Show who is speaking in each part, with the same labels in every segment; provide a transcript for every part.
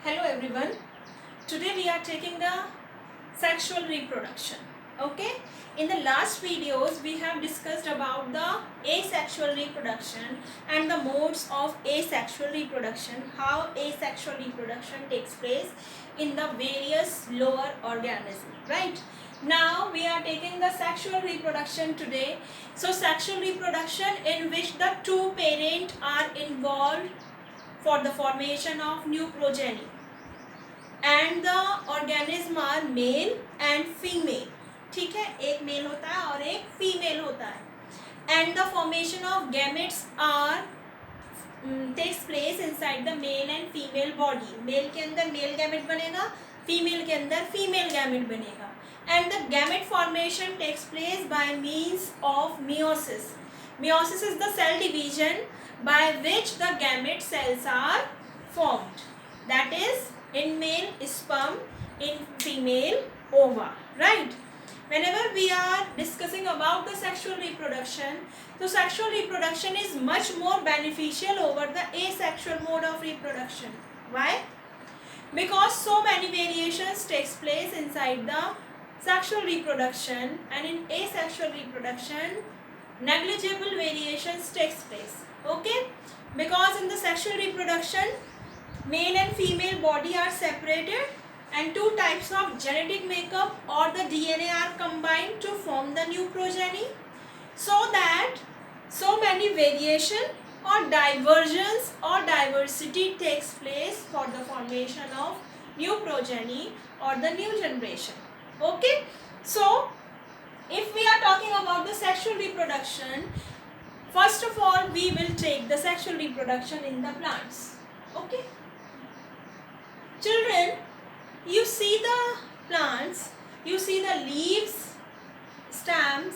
Speaker 1: Hello everyone. Today we are taking the sexual reproduction. Okay. In the last videos we have discussed about the asexual reproduction and the modes of asexual reproduction, how asexual reproduction takes place in the various lower organisms, right? Now we are taking the sexual reproduction today. So sexual reproduction in which the two parents are involved for the formation of new progeny, and the organism are male and female. ठीक है, एक mail होता है और एक female होता है. And the formation of gametes are takes place inside the male and female body. Male के अंदर मेल गैमेट बनेगा, फीमेल के अंदर फीमेल गैमेट बनेगा. And the gamete formation takes place by means of meiosis. Meiosis is the cell division by which the gamete cells are formed. That is, in male sperm, in female ova, right? Whenever we are discussing about the sexual reproduction, so sexual reproduction is much more beneficial over the asexual mode of reproduction. Why? Because so many variations takes place inside the sexual reproduction, and in asexual reproduction negligible variations takes place. Okay, because in the sexual reproduction male and female body are separated and two types of genetic makeup or the DNA are combined to form the new progeny, so that so many variation or divergence or diversity takes place for the formation of new progeny or the new generation. Okay, so if we are talking about the sexual reproduction, first of all we will take the sexual reproduction in the plants. Okay, children, you see the plants, you see the leaves, stems,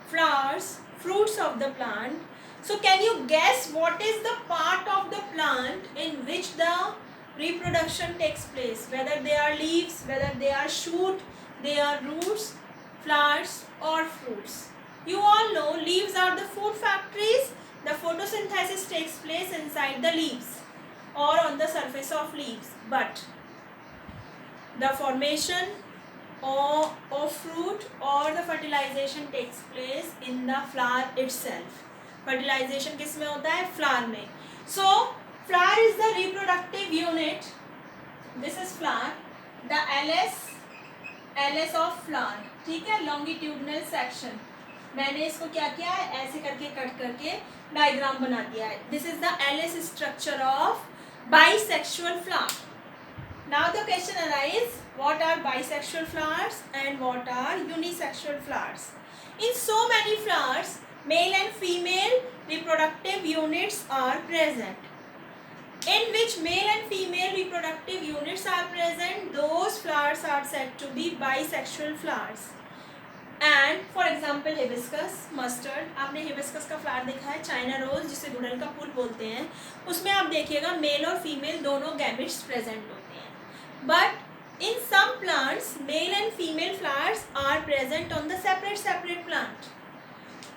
Speaker 1: flowers, fruits of the plant. So can you guess what is the part of the plant in which the reproduction takes place? Whether they are leaves, whether they are shoot, they are roots, flowers or fruits. You all know leaves are the food factories. The photosynthesis takes place inside the leaves or on the surface of leaves. But the formation of fruit or the fertilization takes place in the flower itself. Fertilization किस में होता है? Flower में. So flower is the reproductive unit. This is flower. The LS of flower. ठीक है, longitudinal section. मैंने इसको क्या किया है, ऐसे करके कट करके डायग्राम बना दिया है. This is the LS structure of bisexual flower. Now the question arises, what are bisexual flowers and what are unisexual flowers? In so many flowers, male and female reproductive units are present. In which male and female reproductive units are present, those flowers are said to be bisexual flowers. And for example hibiscus, mustard. आपने hibiscus का flower देखा है, China rose जिसे गुड़हल का फूल बोलते हैं, उसमें आप देखिएगा मेल और फीमेल दोनों गैमेट्स प्रेजेंट होते हैं. But in some plants, male and female flowers are present on the separate plant.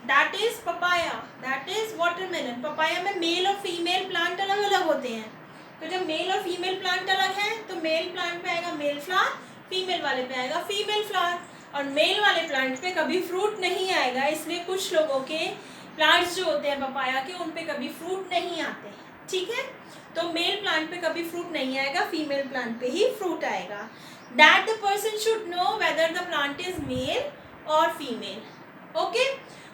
Speaker 1: That is papaya, that is watermelon. papaya में मेल और फीमेल प्लांट अलग अलग होते हैं. तो जब मेल और फीमेल प्लांट अलग हैं तो मेल प्लांट पे आएगा मेल फ्लावर, फीमेल वाले पे आएगा फीमेल फ्लावर. और मेल वाले प्लांट पे कभी फ्रूट नहीं आएगा, इसलिए कुछ लोगों के प्लांट्स जो होते हैं पपाया के, उन पे कभी फ्रूट नहीं आते. ठीक है, तो मेल प्लांट पे कभी फ्रूट नहीं आएगा, फीमेल प्लांट पे ही फ्रूट आएगा. That the person should know whether the plant is male और female. Okay,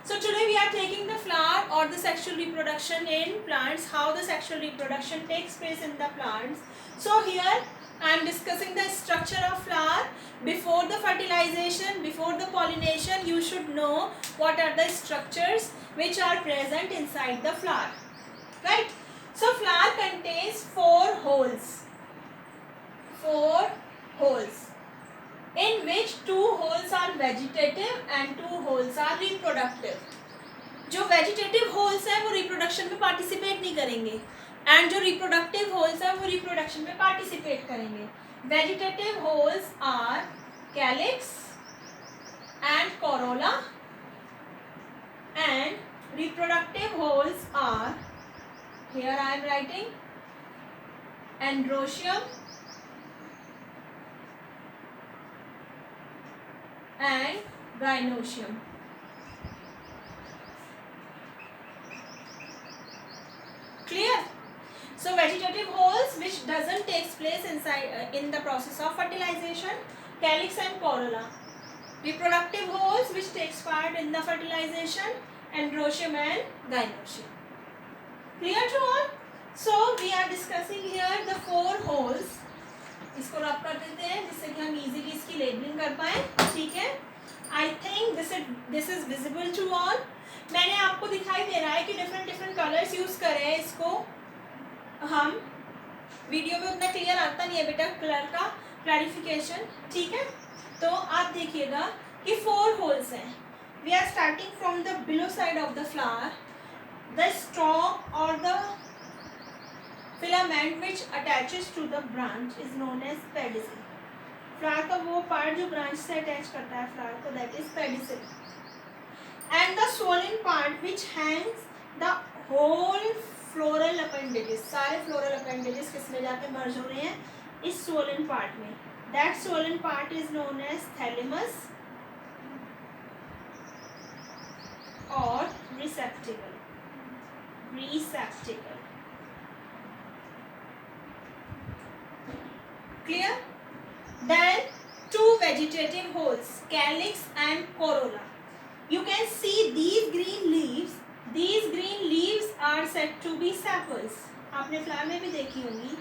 Speaker 1: so today we are taking the flower or the sexual reproduction in plants, how the sexual reproduction takes place in the plants. So here I am discussing the structure of flower. Before the fertilization, before the pollination, you should know what are the structures which are present inside the flower, right? So flower contains four holes, in which two holes are vegetative and two holes are reproductive. जो vegetative holes है वो reproduction में participate नहीं करेंगे, and जो reproductive holes है वो reproduction में participate करेंगे. Vegetative holes are calyx and corolla, and reproductive holes are, here I am writing, androecium and gynoecium. Clear? So vegetative holes which doesn't takes place inside in the process of fertilization, calyx and corolla. Reproductive holes which takes part in the fertilization, androecium and gynoecium. Clear to all? So we are discussing here the 4 holes. इसको rub कर देते हैं जिससे कि हम easily इसकी labelling कर पाए. ठीक है. I think this is visible to all. मैंने आपको दिखाई दे रहा है कि डिफरेंट कलर्स यूज करें. इसको हम वीडियो में उतना क्लियर आता नहीं है बेटा कलर का क्लैरिफिकेशन. ठीक है. तो आप देखिएगा कि 4 होल्स हैं. We are starting from the below side of the flower. The stalk और the filament which attaches to the branch is known as pedicel. Flower का वो पार्ट जो ब्रांच से अटैच करता है फ्लावर को, that is pedicel. And the swollen part which hangs the whole floral appendages. सारे floral appendages किसमें जाके मर्ज हो रहे हैं? इस swollen part में. That swollen part is known as thalamus or receptacle. Receptacle. Clear? Then 2 vegetative holes, calyx and corolla. You can see these green leaves. These green leaves are said to be sepals. आपने flower में भी देखी होंगी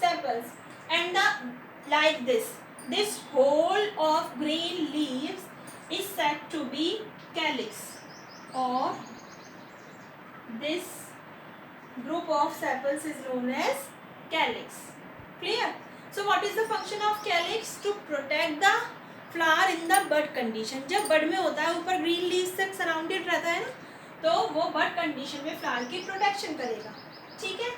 Speaker 1: sepals. And the like this whole of green leaves is said to be calyx, or this group of sepals is known as calyx. Clear? So what is the function of calyx? To protect the flower in the bud condition. जब bud में होता है ऊपर green leaves से surrounded रहता है ना, तो वो bud condition में flower की protection करेगा. ठीक है.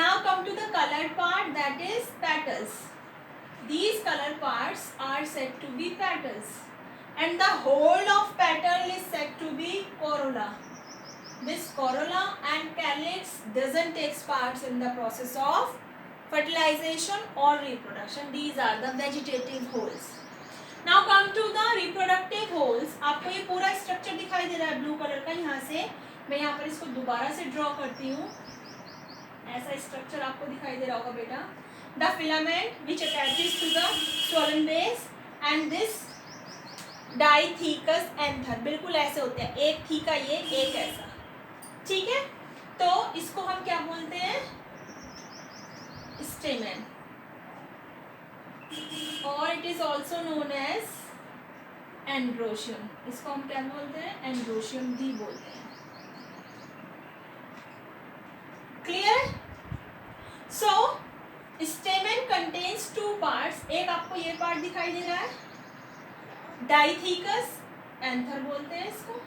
Speaker 1: Now come to the colored part, that is petals. These colored parts are said to be petals, and the whole of petal is said to be corolla. This corolla and calyx doesn't take parts in the process of fertilization or reproduction. These are the vegetative holes. Now come to the reproductive holes. आपको ये पूरा structure दिखाई दे रहा है blue colour का. यहाँ से मैं यहाँ पर इसको दोबारा से ड्रॉ करती हूँ. ऐसा स्ट्रक्चर आपको दिखाई दे रहा होगा बेटा. The filament which attaches to the swollen base and this diathecous anther. बिल्कुल ऐसे होते हैं, एक थीका ये, एक ऐसा. ठीक है. तो इसको हम क्या बोलते हैं? stamen, और it is also known as androecium. इसको हम क्या बोलते हैं? androecium भी बोलते हैं. Clear? So stamen contains 2 parts. एक आपको ये पार्ट दिखाई दे रहा है, diathecous anther बोलते हैं इसको.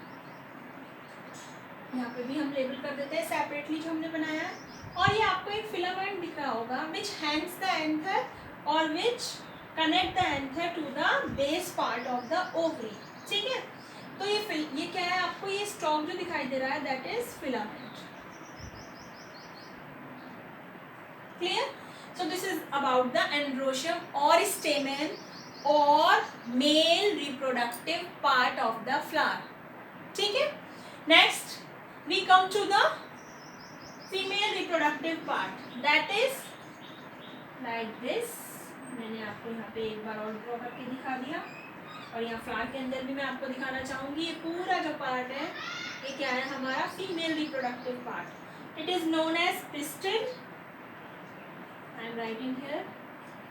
Speaker 1: यहाँ पे भी हम लेबल कर देते हैं सेपरेटली जो हमने बनाया है. और ये आपको एक फिलामेंट दिख रहा होगा which hangs the anther or which connect the anther to the base part of the ovary. ठीक है. तो ये क्या है? आपको ये स्टॉक जो दिखाई दे रहा है that is filament. Clear? So this is about the androecium or stamen or male reproductive part of the flower. ठीक है. Next we come to the female reproductive part, that is like this. मैंने आपको यहाँ पे एक बार और draw करके दिखा दिया, और यहाँ फ्लावर के अंदर भी मैं आपको दिखाना चाहूँगी. ये पूरा जो पार्ट है ये क्या है? हमारा female reproductive part. It is known as pistil. I am writing here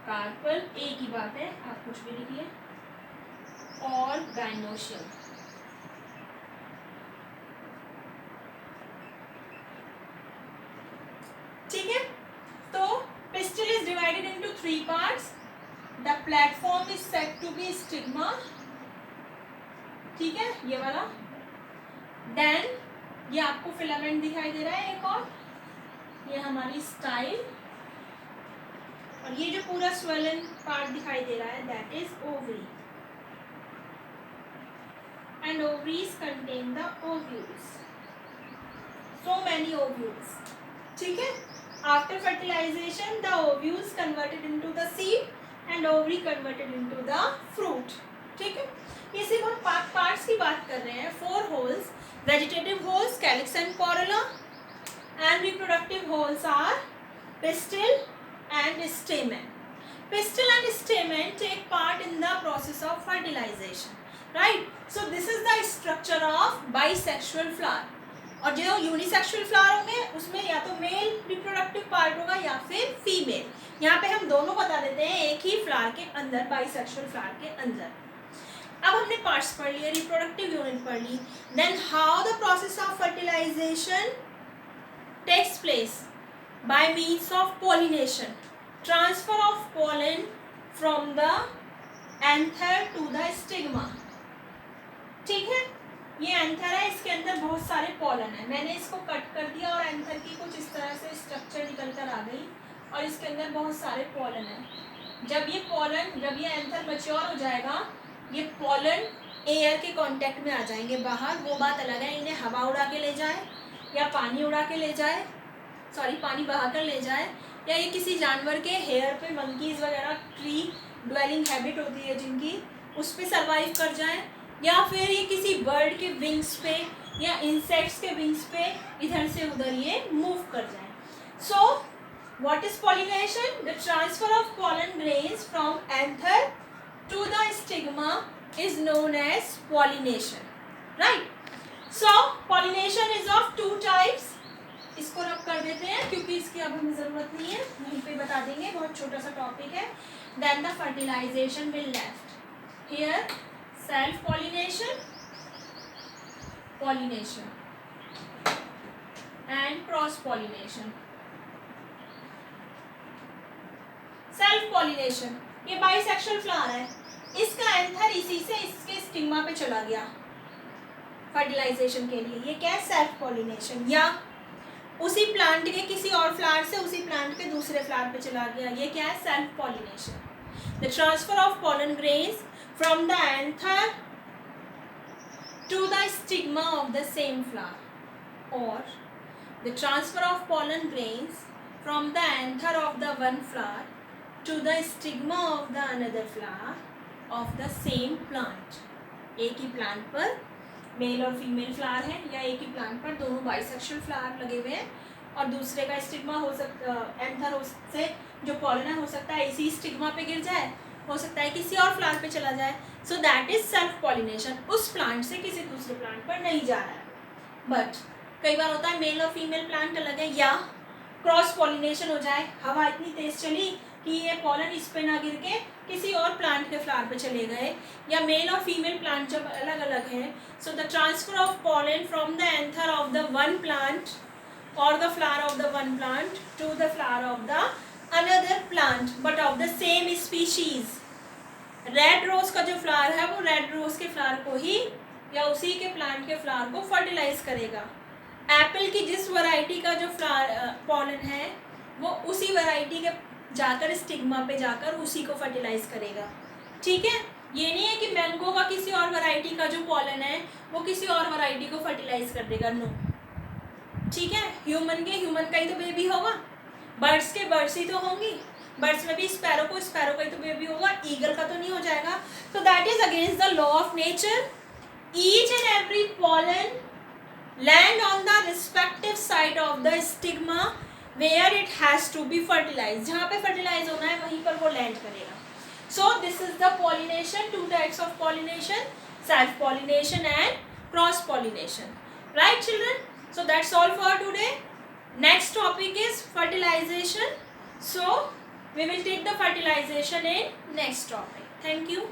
Speaker 1: carpel, एक ही बात है, आप कुछ भी लिखिए, और गाइनोशियम. ठीक है. तो pistil is divided into 3 parts. The platform is said to be stigma. ठीक है, ये वाला. Then ये आपको फिलामेंट दिखाई दे रहा है एक और, ये हमारी स्टाइल, और ये जो पूरा swollen पार्ट दिखाई दे रहा है that is ovary. And ovaries contain the ovules. So many ovules. ठीक है. After fertilization, the ovules converted into the seed and ovary converted into the fruit. ठीक है, ये सिर्फ हम पार्ट्स की बात कर रहे हैं. 4 holes, vegetative holes, calyx and कॉरोला, and reproductive holes are pistil and stamen. Pistil and stamen take part in the process of fertilization, right? So this is the structure of bisexual flower. और जो unisexual flower होंगे उसमें या तो male reproductive part होगा या फिर female. यहाँ पे हम दोनों बता देते हैं एक ही फ्लावर के अंदर, बाइसेक्सुअल फ्लावर के अंदर. अब हमने पार्ट्स पढ़ लिए, रिप्रोडक्टिव यूनिट पढ़ ली. Then how the process of fertilisation takes place by means of pollination, transfer of pollen from the anther to the stigma. ठीक है, ये एंथर है, इसके अंदर बहुत सारे पॉलन है. मैंने इसको कट कर दिया और एंथर की कुछ इस तरह से स्ट्रक्चर निकल कर आ गई और इसके अंदर बहुत सारे पॉलन है. जब ये एंथर मैच्योर हो जाएगा, ये पॉलन एयर के कांटेक्ट में आ जाएंगे बाहर. वो बात अलग है, इन्हें हवा उड़ा के ले जाए या पानी उड़ा के ले जाए, पानी बहाकर ले जाए, या ये किसी जानवर के हेयर पे, मंकीज़ वगैरह ट्री ड्वेलिंग हैबिट होती है जिनकी, उस पे सर्वाइव कर जाए, या फिर ये किसी बर्ड के विंग्स पे या इंसेक्ट्स के विंग्स पे इधर से उधर ये मूव कर जाए. So what is pollination? The transfer of pollen grains from anther to the stigma is known as pollination, right? So pollination is of 2 types. इसको रब कर देते हैं क्योंकि इसकी अब हमें ज़रूरत नहीं है, यहीं पे बता देंगे, बहुत छोटा सा टॉपिक है. Then the fertilization will left here, self pollination and cross pollination. Self pollination, ये बाइसेक्सुअल फ्लावर है, इसका एंथर इसी से इसके स्टिग्मा पे चला गया फर्टिलाइजेशन के लिए. ये क्या है? Self pollination. या उसी प्लांट के किसी और फ्लावर से उसी प्लांट के दूसरे फ्लावर पे चला गया, ये क्या है? Self pollination. The transfer of pollen grains from the anther to the stigma of the same flower, और the transfer of pollen grains from the anther of the one flower to the stigma of the another flower of the same plant. एक ही plant पर male और female flower है, या एक ही plant पर दोनों बाइसेक्सुअल फ्लावर लगे हुए हैं, और दूसरे का स्टिग्मा हो सकता, एंथर से जो पॉलन है हो सकता है इसी स्टिग्मा पे गिर जाए, हो सकता है किसी और फ्लावर पे चला जाए. So that is self pollination. उस प्लांट से किसी दूसरे प्लांट पर नहीं जा रहा है. बट कई बार होता है मेल और फीमेल प्लांट अलग है, या क्रॉस पॉलिनेशन हो जाए, हवा इतनी तेज चली कि ये पॉलन इस पे ना गिर के किसी और प्लांट के फ्लावर पे चले गए, या मेल और फीमेल प्लांट जब अलग अलग हैं. So the transfer of pollen from the anther of the one plant और the flower of the one plant to the flower of the another plant but of the same species. Red rose का जो flower है वो red rose के flower को ही या उसी के प्लांट के फ्लावर को फर्टिलाइज करेगा. एप्पल की जिस वैरायटी का जो फ्लावर पॉलन है वो उसी वैरायटी के जाकर स्टिग्मा पे जाकर उसी को फर्टिलाइज करेगा. ठीक है, ये नहीं है कि मैंगो का किसी और वैरायटी का जो पॉलन है वो किसी और वैरायटी को फर्टिलाइज कर देगा. नो. ठीक है, ह्यूमन का ही तो बेबी होगा, बर्ड्स के बर्ड्स ही तो होंगी, बर्ड्स में भी स्पैरो का ही तो बेबी होगा, ईगल का तो नहीं हो जाएगा. So that is against the law of nature. Each and every pollen land on the respective side of the stigma where it has to be fertilized. जहाँ पे fertilize होना है वहीं पर वो land करेगा. So this is the pollination, 2 types of pollination, self pollination and cross pollination. Right children? So that's all for today. Next topic is fertilization. So we will take the fertilization in next topic. Thank you.